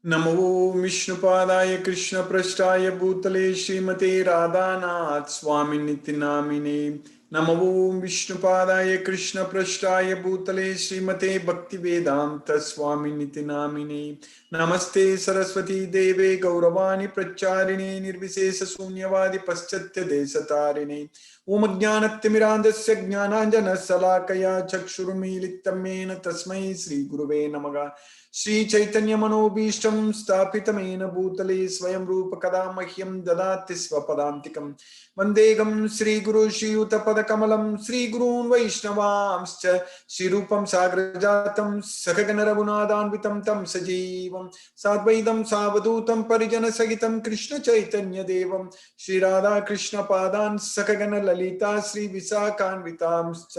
नमो विष्णुपादाय कृष्णपृष्ठाय भूतले श्रीमते राधानाथ स्वामिनिति नामिने। नमो विष्णुपादाय कृष्णपृष्ठाय भूतले श्रीमते भक्तिवेदांत स्वामिनिति नामिने। नमस्ते सरस्वती देवे गौरवाणी प्रचारिणे निर्विशेष शून्यवादी पश्चात्य देशतारिणे। ओम ज्ञानतिमिरान्धस्य ज्ञानाञ्जनशलाकया चक्षुरुन्मीलितं येन तस्मै श्रीगुरुवे नमः। श्री चैतन्य मनोभीष्टं स्थापितमेन भूतले स्वयं रूप कदा मह्यं ददाति स्वपदान्तिकं। वन्देहं श्रीगुरु श्रीयुतपदकमलं श्रीगुरून् वैष्णवांश्च श्रीरूपं साग्रजातं सखगण रघुनाथान्वितं तं सजीवं साद्वैतं सावधूतं परिजनसहितं कृष्ण चैतन्य देवं श्रीराधा कृष्ण पादान् सखगण ललिता श्री विशाखान्वितांश्च।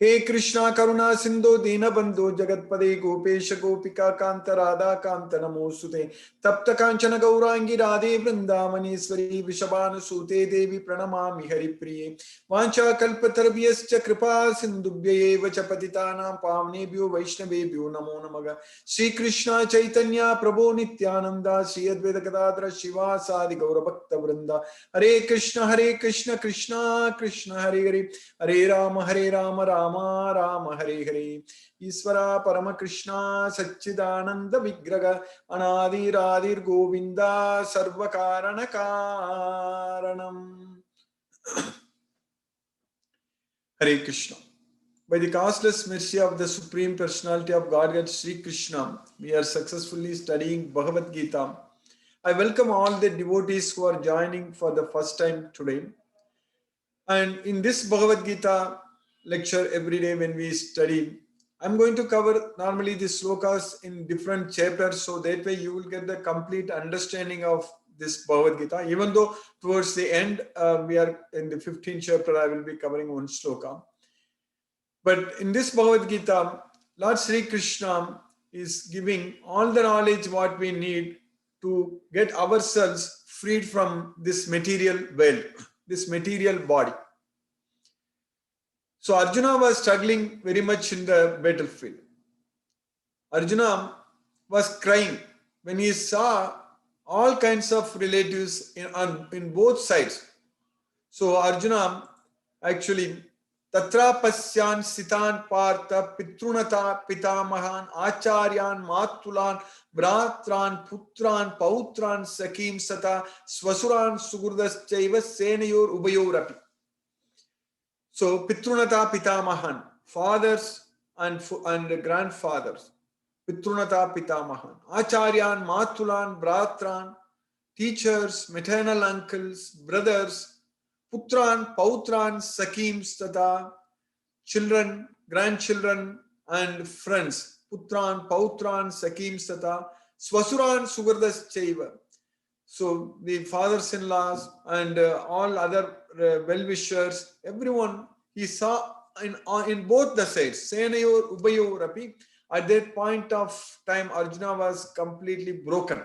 हे कृष्णा करुणा सिंधु दीनबंधु जगतपदे गोपेश गोपिका कांत राधा कांत नमोस्तुते। तप्त कांचन गौरांगी राधे वृंदावनेश्वरी वृषभानुसूते देवी प्रणमामि हरिप्रिये। वाञ्छा कल्पतरुभ्यश्च कृपा सिन्धुभ्यैव च पतितानां पावनेभ्यो वैष्णवेभ्यो नमो नमः। श्री कृष्ण चैतन्य प्रभो नित्यानंद श्री अद्वैत गदाधर शिवासादि गौरभक्त वृंदा। हरे कृष्ण कृष्ण कृष्ण हरे हरे हरे राम राम राम हरे हरे। ईश्वरा परम कृष्णा सच्चिदानंद विग्रह अनादिरादिर गोविंदा सर्व कारण कारणम। हरे Krishna. By the causeless mercy of the Supreme Personality of Godhead Sri Krishna, we are successfully studying Bhagavad Gita. I welcome all the devotees who are joining for the first time today. And in this Bhagavad Gita lecture every day when we study, I'm going to cover normally the slokas in different chapters, so that way you will get the complete understanding of this Bhagavad Gita. Even though towards the end, we are in the 15th chapter, I will be covering one sloka. But in this Bhagavad Gita, Lord Sri Krishna is giving all the knowledge what we need to get ourselves freed from this material world, this material body. So Arjuna was struggling very much in the battlefield. Arjuna was crying when he saw all kinds of relatives in both sides. So Arjuna actually Tatra pasyan sitan partha pitrunata pitamahan acharyan matulan bratran putran pautran sakim sata swasuran sugurdas chaiva senayor ubayorapi. So pitrunata pitamahan, fathers and grandfathers. Pitrunata pitamahan, acharyan matulan bratran, teachers, maternal uncles, brothers, putran, pautran, sakims tata, children, grandchildren, and friends. Putran, pautran, sakims tata, swasuran, sugardas chaiva. So the fathers-in-laws and all other well-wishers, everyone he saw in both the sides. Senayor, Ubayor, Rapi. At that point of time, Arjuna was completely broken.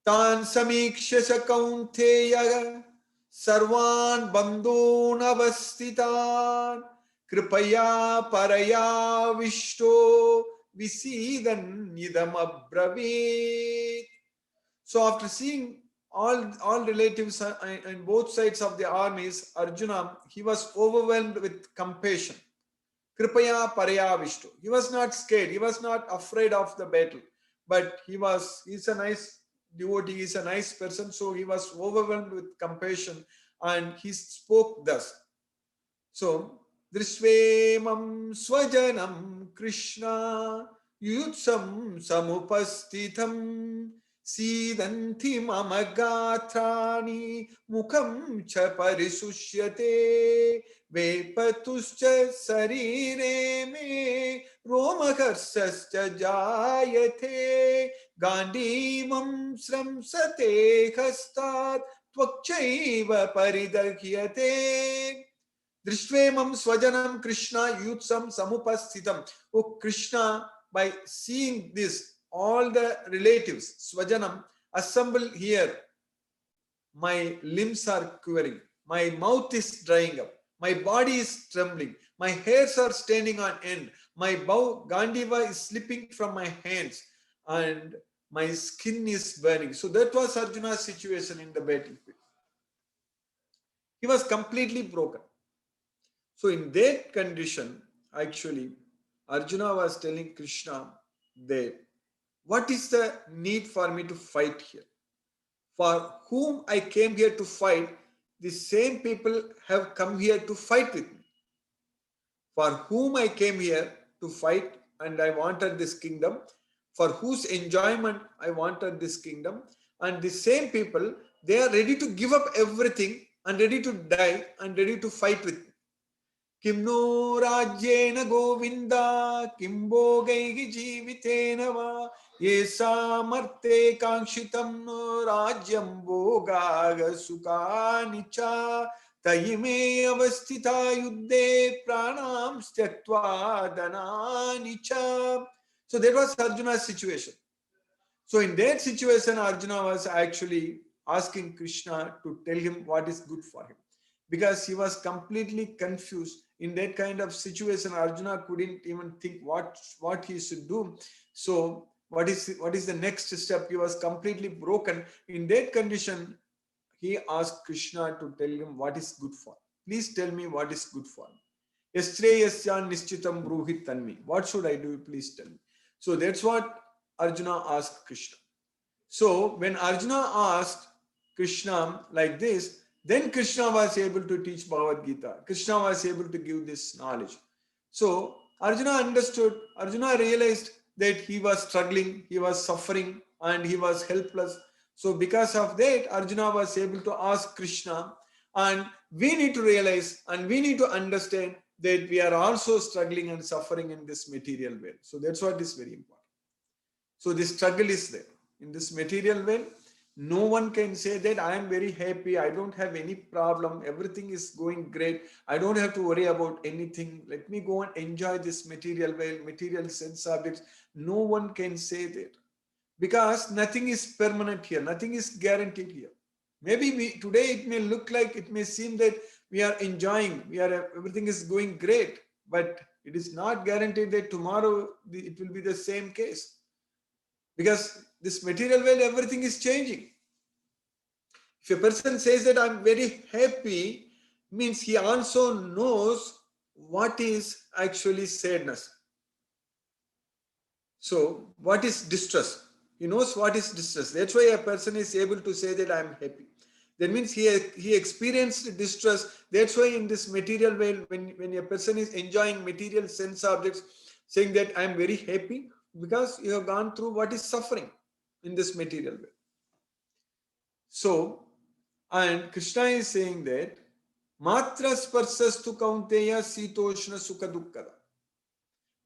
Tan samikshya kaunteya sarvan bandhun avastitan kripaya paraya vishto visidan nidam abravit. So after seeing all relatives on both sides of the armies, Arjuna, he was overwhelmed with compassion. Kripaya paraya vishtu. He was not scared. He was not afraid of the battle. But he's a nice devotee, he's a nice person. So he was overwhelmed with compassion and he spoke thus. So, Drishvemam swajanam Krishna yutsam samupastitam Sidanti mama gatrani mukham cha parisushyate vepatuscha sarire me romaharsascha jayate gandivam sramsate hastat tvakchaiva paridahyate. Drishtvemam swajanam Krishna yutsam samupasthitam. Oh Krishna, by seeing this, all the relatives, swajanam, assemble here. My limbs are quivering. My mouth is drying up. My body is trembling. My hairs are standing on end. My bow, Gandiva, is slipping from my hands, and my skin is burning. So that was Arjuna's situation in the battlefield. He was completely broken. So in that condition, actually, Arjuna was telling Krishna that what is the need for me to fight here? For whom I came here to fight, the same people have come here to fight with me. For whom I came here to fight, and I wanted this kingdom, for whose enjoyment I wanted this kingdom, and the same people, they are ready to give up everything and ready to die and ready to fight with me. किं no राज्येन Govind किं भोगैः जीवितेन वा ये सामर्थे काङ्क्षितं no राज्यं भोगाः सुखानि च तयिमे अवस्थिता युद्धे प्राणां त्यक्त्वा धनानि च. So that was Arjuna's situation. So in that situation, Arjuna was actually asking Krishna to tell him what is good for him, because he was completely confused. In that kind of situation, Arjuna couldn't even think what he should do. So what is the next step? He was completely broken. In that condition, he asked Krishna to tell him what is good for him. Please tell me what is good for me. Yastreyasya nishchitam bruhit tanmi. What should I do? Please tell me. So that's what Arjuna asked Krishna. So when Arjuna asked Krishna like this, then Krishna was able to teach Bhagavad Gita. Krishna was able to give this knowledge. So Arjuna understood, Arjuna realized that he was struggling, he was suffering, and he was helpless. So because of that, Arjuna was able to ask Krishna, and we need to realize and we need to understand that we are also struggling and suffering in this material world. So that's what is very important. So this struggle is there. In this material world, no one can say that I am very happy, I don't have any problem, everything is going great, I don't have to worry about anything, let me go and enjoy this material world, material sense objects. No one can say that, because nothing is permanent here, nothing is guaranteed here. Maybe today it may look like, it may seem that we are enjoying, everything is going great, but it is not guaranteed that tomorrow it will be the same case. Because this material world, everything is changing. If a person says that I'm very happy, means he also knows what is actually sadness. So what is distress? He knows what is distress. That's why a person is able to say that I'm happy. That means he experienced distress. That's why in this material world, when a person is enjoying material sense objects, saying that I'm very happy, because you have gone through what is suffering in this material world. So, and Krishna is saying that Matra sparsastu kaunteya sitoshna sukha dukkada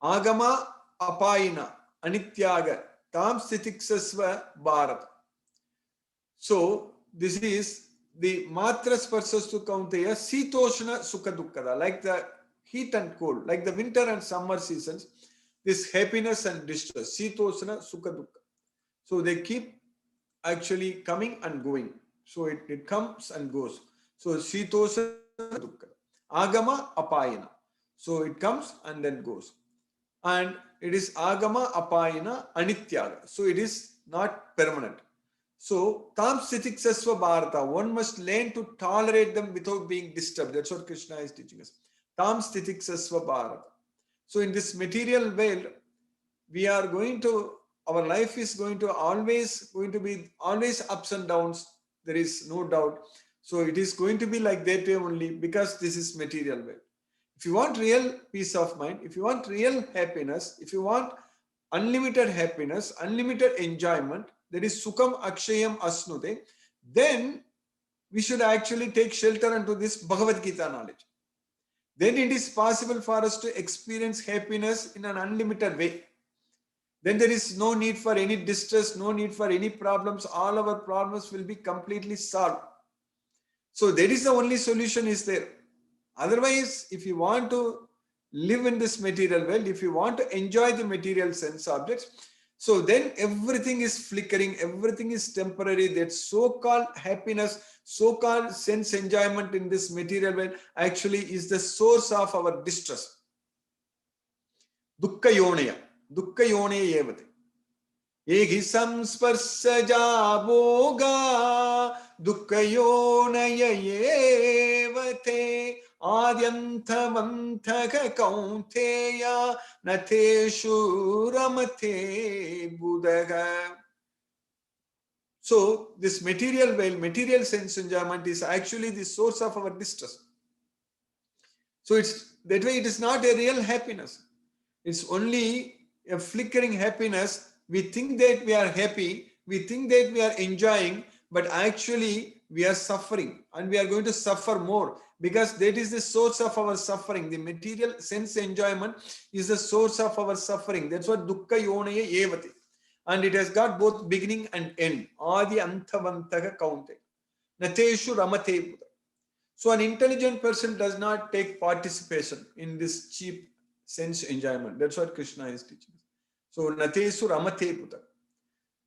agama apayina anityaga tam stitiksasva bharat. So this is the Matra sparsastu kaunteya sitoshna sukha dukkada, like the heat and cold, like the winter and summer seasons, this happiness and distress, sitoshna sukha dukkha. So they keep actually coming and going. So it comes and goes. So sitosa dukkha. Agama apayana. So it comes and then goes. And it is agama apayana anityaga. So it is not permanent. So tam stitiksasva bharata. One must learn to tolerate them without being disturbed. That's what Krishna is teaching us. Tam stitiksasva bharata. So in this material world, we are going to, our life is going to be always ups and downs. There is no doubt. So it is going to be like that way only, because this is material world. If you want real peace of mind, if you want real happiness, if you want unlimited happiness, unlimited enjoyment, that is sukham akshayam asnute, then we should actually take shelter into this Bhagavad Gita knowledge. Then it is possible for us to experience happiness in an unlimited way. Then there is no need for any distress, no need for any problems. All our problems will be completely solved. So that is the only solution is there. Otherwise, if you want to live in this material world, if you want to enjoy the material sense objects, so then everything is flickering, everything is temporary. That so-called happiness So-called sense enjoyment in this material world actually is the source of our distress. Dukkha yonaya. Dukkha yonaya evate. Egi samsparsaja bhoga dukkha yonaya evate. Adyantamantaka kaunteya nateshu ramate buddhaga. So this material world, material sense enjoyment is actually the source of our distress. So it's that way it is not a real happiness. It's only a flickering happiness. We think that we are happy, we think that we are enjoying, but actually we are suffering and we are going to suffer more because that is the source of our suffering. The material sense enjoyment is the source of our suffering. That's what dukkha yonaya evati. And it has got both beginning and end. Adi anthavantaha kaunte. Nateshu ramate. So an intelligent person does not take participation in this cheap sense enjoyment. That's what Krishna is teaching. So natesu ramate puta.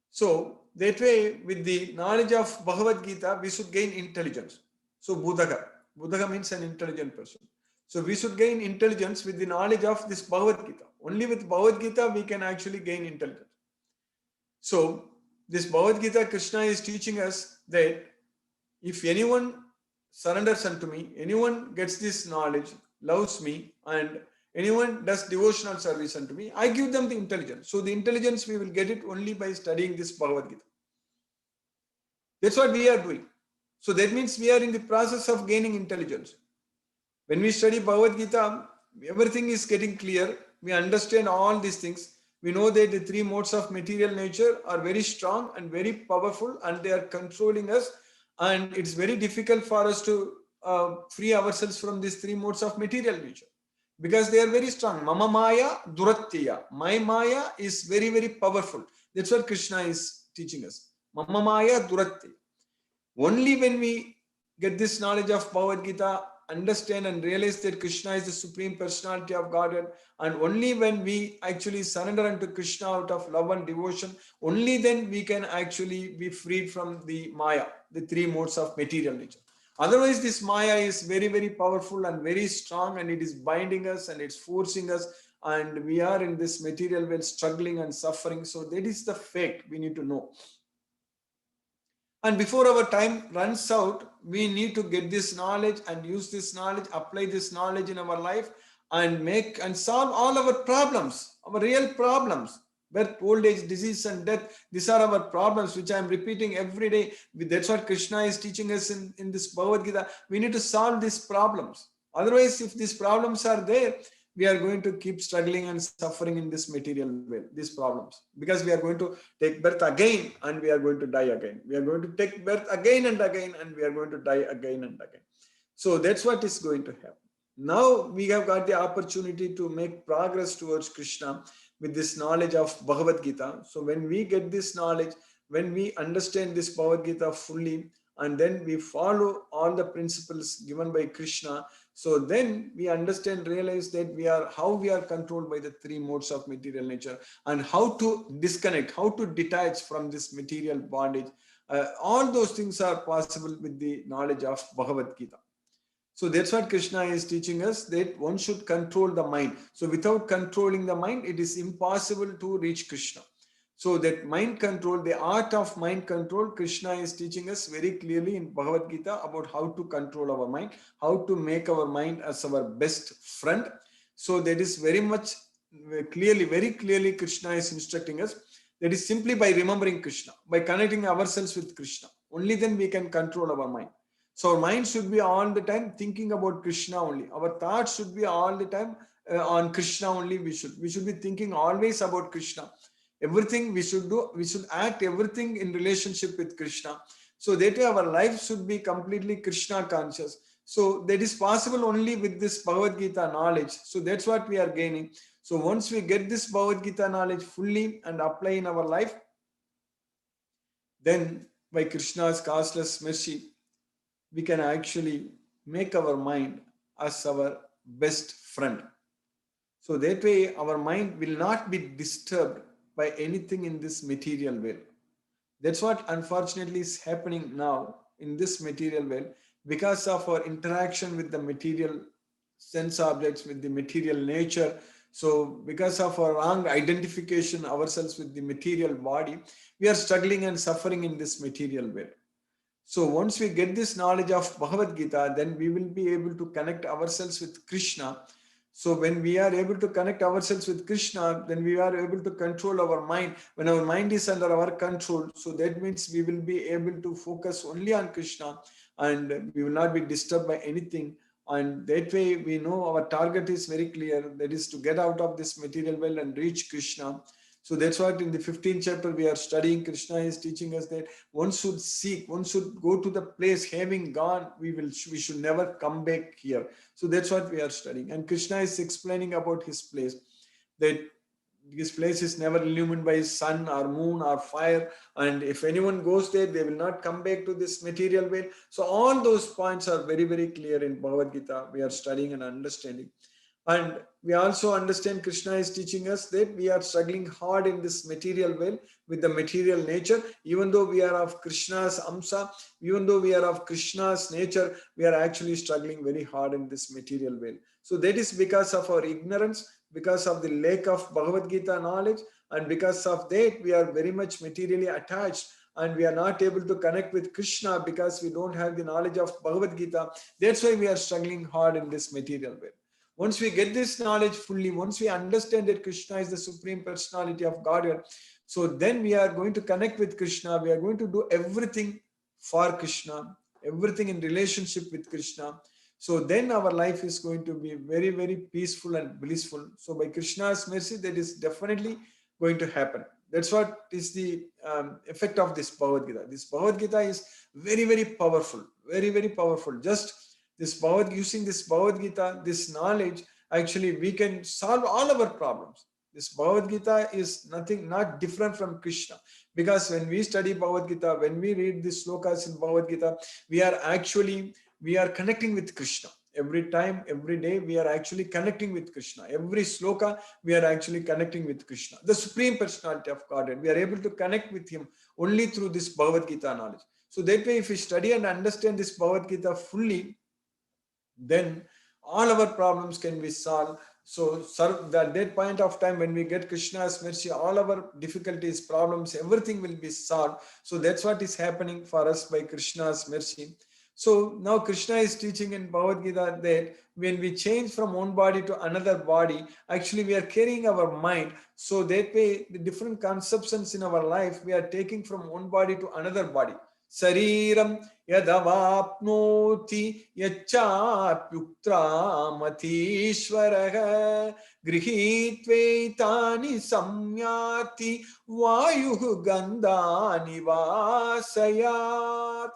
So that way, with the knowledge of Bhagavad Gita, we should gain intelligence. So Buddhaga. Buddhaga means an intelligent person. So we should gain intelligence with the knowledge of this Bhagavad Gita. Only with Bhagavad Gita we can actually gain intelligence. So this Bhagavad Gita, Krishna is teaching us that if anyone surrenders unto me, anyone gets this knowledge, loves me, and anyone does devotional service unto me, I give them the intelligence. So the intelligence we will get it only by studying this Bhagavad Gita. That's what we are doing. So that means we are in the process of gaining intelligence. When we study Bhagavad Gita, everything is getting clear. We understand all these things. We know that the three modes of material nature are very strong and very powerful and they are controlling us. And it's very difficult for us to free ourselves from these three modes of material nature because they are very strong. Mama Maya Durattiya. My Maya is very, very powerful. That's what Krishna is teaching us. Mama Maya Durattiya. Only when we get this knowledge of Bhagavad Gita, understand and realize that Krishna is the Supreme Personality of Godhead, and only when we actually surrender unto Krishna out of love and devotion, only then we can actually be freed from the Maya, the three modes of material nature. Otherwise, this Maya is very, very powerful and very strong, and it is binding us and it's forcing us, and we are in this material world struggling and suffering. So that is the fact we need to know. And before our time runs out, we need to get this knowledge and use this knowledge, apply this knowledge in our life and make and solve all our problems, our real problems. Birth, old age, disease and death, these are our problems, which I am repeating every day. That's what Krishna is teaching us in this Bhagavad Gita. We need to solve these problems. Otherwise, if these problems are there, we are going to keep struggling and suffering in this material world, these problems, because we are going to take birth again and we are going to die again. We are going to take birth again and again and we are going to die again and again. So that's what is going to happen. Now we have got the opportunity to make progress towards Krishna with this knowledge of Bhagavad Gita. So when we get this knowledge, when we understand this Bhagavad Gita fully, and then we follow all the principles given by Krishna, so then we understand, realize that how we are controlled by the three modes of material nature and how to disconnect, how to detach from this material bondage. All those things are possible with the knowledge of Bhagavad Gita. So that's what Krishna is teaching us, that one should control the mind. So without controlling the mind, it is impossible to reach Krishna. So that mind control, the art of mind control, Krishna is teaching us very clearly in Bhagavad Gita about how to control our mind, how to make our mind as our best friend. So that is very much clearly, very clearly Krishna is instructing us. That is simply by remembering Krishna, by connecting ourselves with Krishna. Only then we can control our mind. So our mind should be all the time thinking about Krishna only. Our thoughts should be all the time on Krishna only. We should be thinking always about Krishna. Everything we should do, we should act everything in relationship with Krishna. So that way our life should be completely Krishna conscious. So that is possible only with this Bhagavad Gita knowledge. So that's what we are gaining. So once we get this Bhagavad Gita knowledge fully and apply in our life, then by Krishna's causeless mercy, we can actually make our mind as our best friend. So that way our mind will not be disturbed by anything in this material world. That's what unfortunately is happening now. in this material world because of our interaction with the material sense objects, with the material nature. So because of our wrong identification ourselves with the material body, we are struggling and suffering in this material world. So once we get this knowledge of Bhagavad Gita, then we will be able to connect ourselves with Krishna. So when we are able to connect ourselves with Krishna, then we are able to control our mind. When our mind is under our control, so that means we will be able to focus only on Krishna, and we will not be disturbed by anything. And that way we know our target is very clear, that is to get out of this material world and reach Krishna. So that's what in the 15th chapter we are studying. Krishna is teaching us that one should seek, one should go to the place. Having gone, we should never come back here. So that's what we are studying. And Krishna is explaining about his place, that his place is never illumined by sun or moon or fire. And if anyone goes there, they will not come back to this material world. So all those points are very, very clear in Bhagavad Gita. We are studying and understanding. And we also understand Krishna is teaching us that we are struggling hard in this material world with the material nature. Even though we are of Krishna's Amsa, even though we are of Krishna's nature, we are actually struggling very hard in this material world. So that is because of our ignorance, because of the lack of Bhagavad Gita knowledge, and because of that, we are very much materially attached. And we are not able to connect with Krishna because we don't have the knowledge of Bhagavad Gita. That's why we are struggling hard in this material world. Once we get this knowledge fully, once we understand that Krishna is the Supreme Personality of Godhead, so then we are going to connect with Krishna. We are going to do everything for Krishna, everything in relationship with Krishna. So then our life is going to be very, very peaceful and blissful. So by Krishna's mercy, that is definitely going to happen. That's what is the effect of this Bhagavad Gita. This Bhagavad Gita is very, very powerful, very, very powerful. Just using this Bhagavad Gita, this knowledge, actually we can solve all our problems. This Bhagavad Gita is not different from Krishna, because when we study Bhagavad Gita, when we read the slokas in Bhagavad Gita, we are connecting with Krishna. Every time, every day, we are actually connecting with Krishna. Every sloka, we are actually connecting with Krishna, the Supreme Personality of Godhead. We are able to connect with Him only through this Bhagavad Gita knowledge. So that way, if we study and understand this Bhagavad Gita fully, then all our problems can be solved. So at that point of time, when we get Krishna's mercy, all our difficulties, problems, everything will be solved. So that's what is happening for us by Krishna's mercy. So now Krishna is teaching in Bhagavad Gita that when we change from one body to another body, actually we are carrying our mind. So that way, the different conceptions in our life, we are taking from one body to another body. Sariram yadavapnoti yachapyuktramatishvaraha grihitveitani samyati vayuh gandhani vasayat.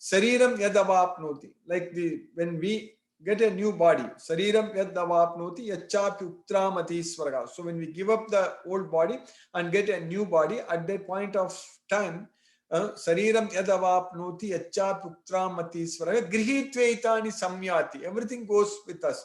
Sariram yadavapnoti, like when we get a new body, Sariram yadavapnoti yachapyuktramatishvaraha. So when we give up the old body and get a new body, at that point of time, Sariram yadavapnoti yachapyuktramatishvaraha grihitveitani samyati. Everything goes with us.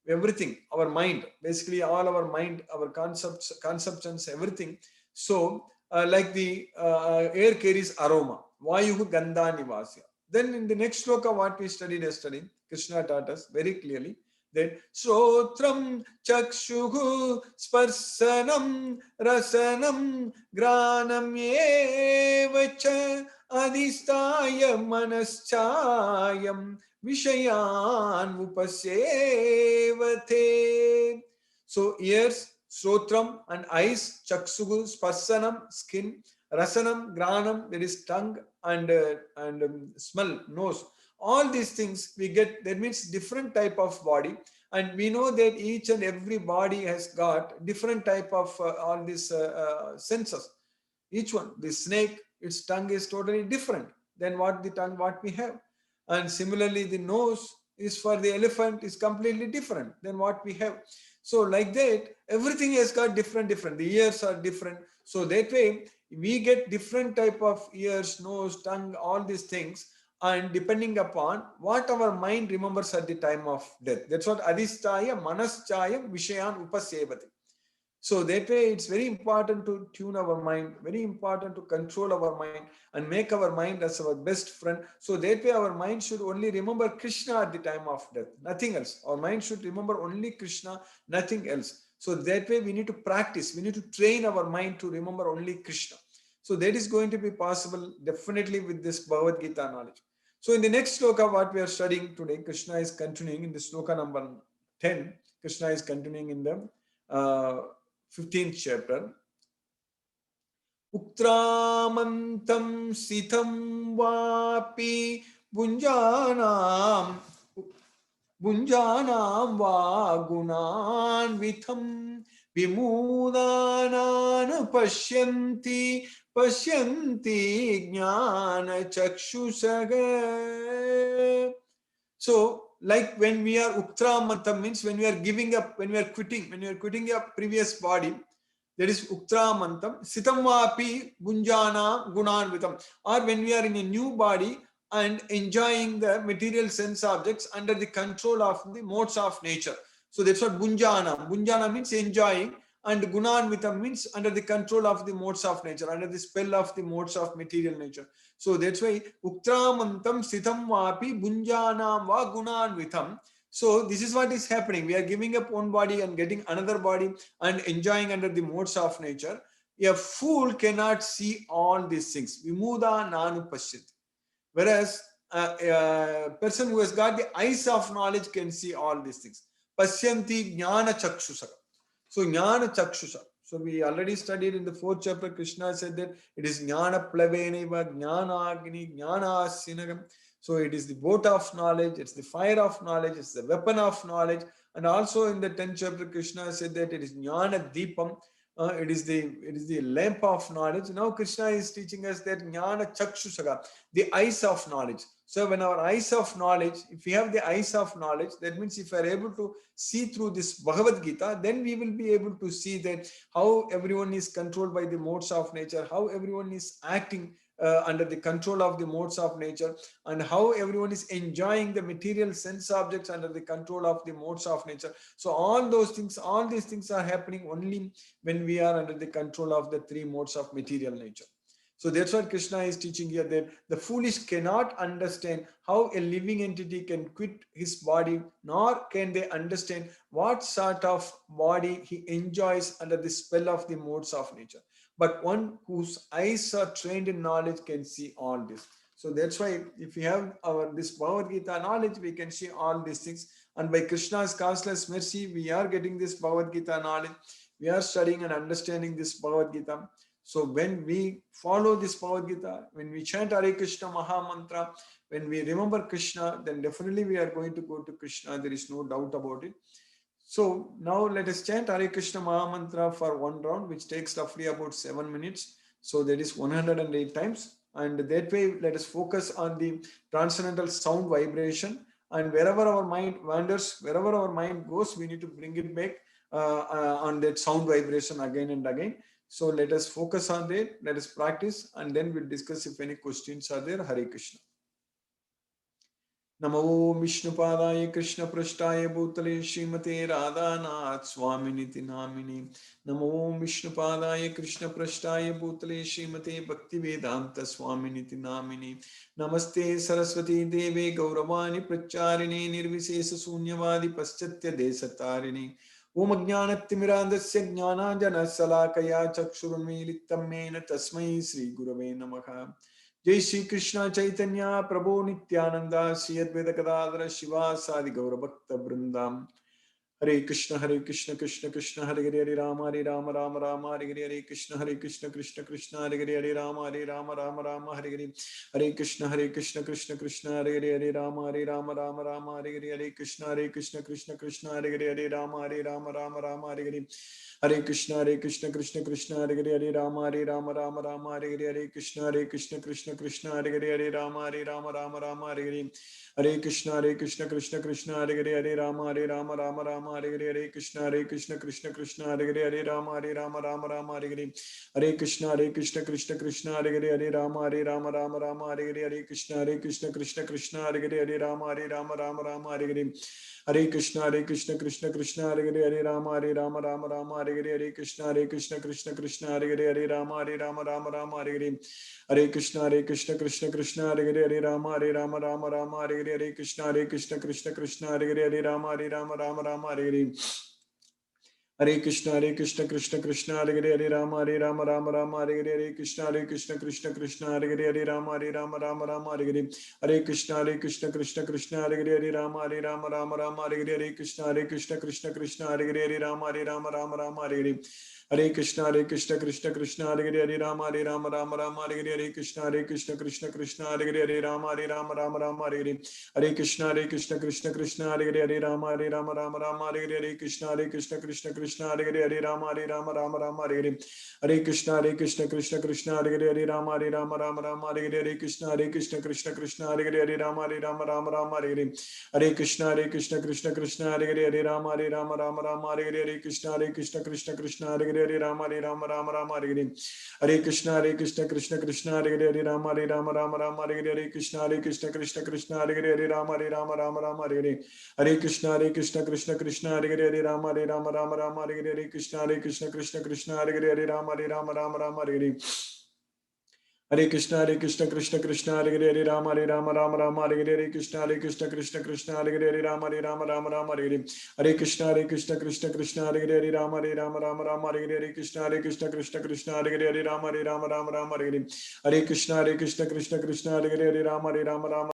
Everything, our mind, basically all our mind, our conceptions, everything. So like the air carries aroma, vayuh gandha nivasya. Then in the next sloka, what we studied yesterday, Krishna taught us very clearly that Shrotram Chakshuhu Sparsanam Rasanam Granam Evacha Adhistaya Manaschayam Vishayan Upasevate. So ears, Shrotram, and eyes, Chaksugu, Sparsanam, skin, Rasanam, Granam, there is tongue, and smell, nose. All these things we get, that means different type of body. And we know that each and every body has got different type of all these senses. Each one, the snake, its tongue is totally different than what we have. And similarly, the nose is for the elephant is completely different than what we have. So like that, everything has got different. The ears are different. So that way, we get different type of ears, nose, tongue, all these things, and depending upon what our mind remembers at the time of death. That's what adhistaya manaschayam vishayan upasevati. So that way, it's very important to tune our mind, very important to control our mind and make our mind as our best friend. So that way, our mind should only remember Krishna at the time of death, nothing else. Our mind should remember only Krishna, nothing else. So that way, we need to practice, we need to train our mind to remember only Krishna. So that is going to be possible definitely with this Bhagavad Gita knowledge. So in the next sloka, what we are studying today, Krishna is continuing in the sloka number 10. Krishna is continuing in the 15th chapter. Uktramantam sitam vapi bunjanam va gunan vitham vimudanan pasyanti jnana chakshusaga. So, like when we are uktramantam means when we are giving up, when we are quitting a previous body, that is uktramantam. Sitamvapi bunjana gunanvitam. Or when we are in a new body and enjoying the material sense objects under the control of the modes of nature. So that's what bunjana. Bunjana means enjoying, and gunanvitam means under the control of the modes of nature, under the spell of the modes of material nature. So that's why uktramantam sitam vapi bunjanam va gunanvitam. So this is what is happening. We are giving up one body and getting another body and enjoying under the modes of nature. A fool cannot see all these things. Vimuda nanu pashyati. Whereas a person who has got the eyes of knowledge can see all these things. Pashyanti jnana chakshusha. So jnana chakshusha. So we already studied in the 4th chapter, Krishna said that it is jnana plaveneva, jnana agni, jnana sinagam. So it is the boat of knowledge, it's the fire of knowledge, it's the weapon of knowledge. And also in the 10th chapter, Krishna said that it is jnana deepam. It is the lamp of knowledge. Now Krishna is teaching us that jnana chakshushaga, the eyes of knowledge. So when our eyes of knowledge, if we have the eyes of knowledge, that means if we are able to see through this Bhagavad Gita, then we will be able to see that how everyone is controlled by the modes of nature, how everyone is acting under the control of the modes of nature, and how everyone is enjoying the material sense objects under the control of the modes of nature. So all these things are happening only when we are under the control of the 3 modes of material nature. So that's what Krishna is teaching here, that the foolish cannot understand how a living entity can quit his body, nor can they understand what sort of body he enjoys under the spell of the modes of nature. But one whose eyes are trained in knowledge can see all this. So that's why if we have this Bhagavad Gita knowledge, we can see all these things. And by Krishna's causeless mercy, we are getting this Bhagavad Gita knowledge. We are studying and understanding this Bhagavad Gita. So when we follow this Bhagavad Gita, when we chant Hare Krishna Maha Mantra, when we remember Krishna, then definitely we are going to go to Krishna. There is no doubt about it. So now let us chant Hare Krishna Maha Mantra for one round, which takes roughly about 7 minutes. So that is 108 times. And that way, let us focus on the transcendental sound vibration. And wherever our mind wanders, wherever our mind goes, we need to bring it back on that sound vibration again and again. So let us focus on that, let us practice, and then we'll discuss if any questions are there. Hare Krishna. Namo Vishnupadaya Krishna Prashtaya Bhutale Srimate Radhanath Swaminiti Namini. Namo Vishnupadaya Krishna Prashtaya Bhutale Srimate Bhaktivedanta Swaminiti Namini. Namaste Saraswati Deve Gauravani Pracharini Nirvisesa Sunyavadi Paschatya Desatarini. Om Jnanatimirandasya Jnananjana Salakaya Chakshurunmilitam Mena Tasmai Sri Gurave Namaha. Jai Shri Krishna Chaitanya Prabhu Nityananda Sri Advaita Gadadhara Shiva Sadi Gaura Bhakta Vrindam. Hare Krishna Krishna Krishna Hare Hare Rama Rama Rama Hare Hare Krishna Krishna Krishna Hare Hare Rama Rama Hare Hare Hare Krishna Krishna Krishna Hare Hare Rama Rama Hare Hare Krishna Krishna Krishna Hare Hare Rama Rama Hare Hare Hare Krishna Krishna Krishna Hare Hare Rama Rama Hare Hare Krishna Krishna Krishna Hare Hare Rama Rama Hare Hare Hare Krishna Krishna Krishna Hare Hare Rama Rama Hare Hare, Hare Krishna Krishna Krishna Hare Hare, Hare Rama Rama Rama Hare Hare, Hare Krishna Krishna Krishna Hare Hare, Hare Rama Rama Hare Hare, Hare Krishna Krishna Krishna Hare Hare, Hare Rama Rama Hare Hare, Hare Krishna Krishna Krishna Hare Hare, Hare Rama Rama Hare Hare, Hare Krishna Krishna Krishna Hare Hare, Hare Rama Rama Hare Hare, Hare Krishna Krishna Krishna Hare Hare, Hare Rama Rama Hare Hare, Hare Krishna Krishna Krishna Hare Hare, Hare Rama Hare Hare, Hare Krishna Krishna Hare Hare, Hare Rama Rama Hare Hare, Hare Krishna Krishna Krishna Hare Hare, Hare Rama Rama Hare Hare, Hare Krishna Krishna Krishna Hare Hare, Hare Rama Rama Hare Hare, Hare Krishna Krishna Krishna Hare Hare, Hare Rama Rama Hare Hare, Hare Krishna Krishna Krishna Hare Hare, Hare Rama Rama Hare Hare, Hare Krishna Krishna Krishna Hare Hare, Hare Rama Rama Hare Hare, Hare Krishna Krishna Krishna Hare Hare, Hare Rama Rama Hare Hare, Hare Krishna Krishna Krishna Hare Hare, Hare Rama Rama Hare Hare, Hare Krishna Krishna Krishna Hare Hare, Hare Rama Rama Hare Hare, Hare Krishna Krishna Krishna Hare Hare, Hare Rama Rama Hare Hare, Hare Krishna Krishna Krishna Hare Hare, Hare Rama Rama Hare Hare, Hare Krishna Krishna Krishna Hare Hare, Hare Rama Rama Hare Hare, Hare Krishna Krishna Krishna Hare Hare, Hare Rama Rama Hare Hare, Hare Krishna Krishna Krishna Hare Hare, Hare Rama Rama Hare Hare, Hare Krishna Krishna Krishna Hare Hare, Hare Rama Rama Hare Hare, Hare Krishna Krishna Krishna Hare Hare, Hare Rama Rama Hare Hare, Hare Krishna Krishna Hare Hare, Hare Rama Rama Hare Hare, Hare Krishna Krishna Krishna Hare Hare, Hare Rama Rama Hare Hare, Hare Krishna Krishna Krishna Hare Hare, Hare Rama Rama Hare Hare, Hare Krishna Krishna Krishna Hare Hare, Hare Rama Rama Hare Hare, Hare Krishna Krishna Krishna Hare Hare, Hare Rama Rama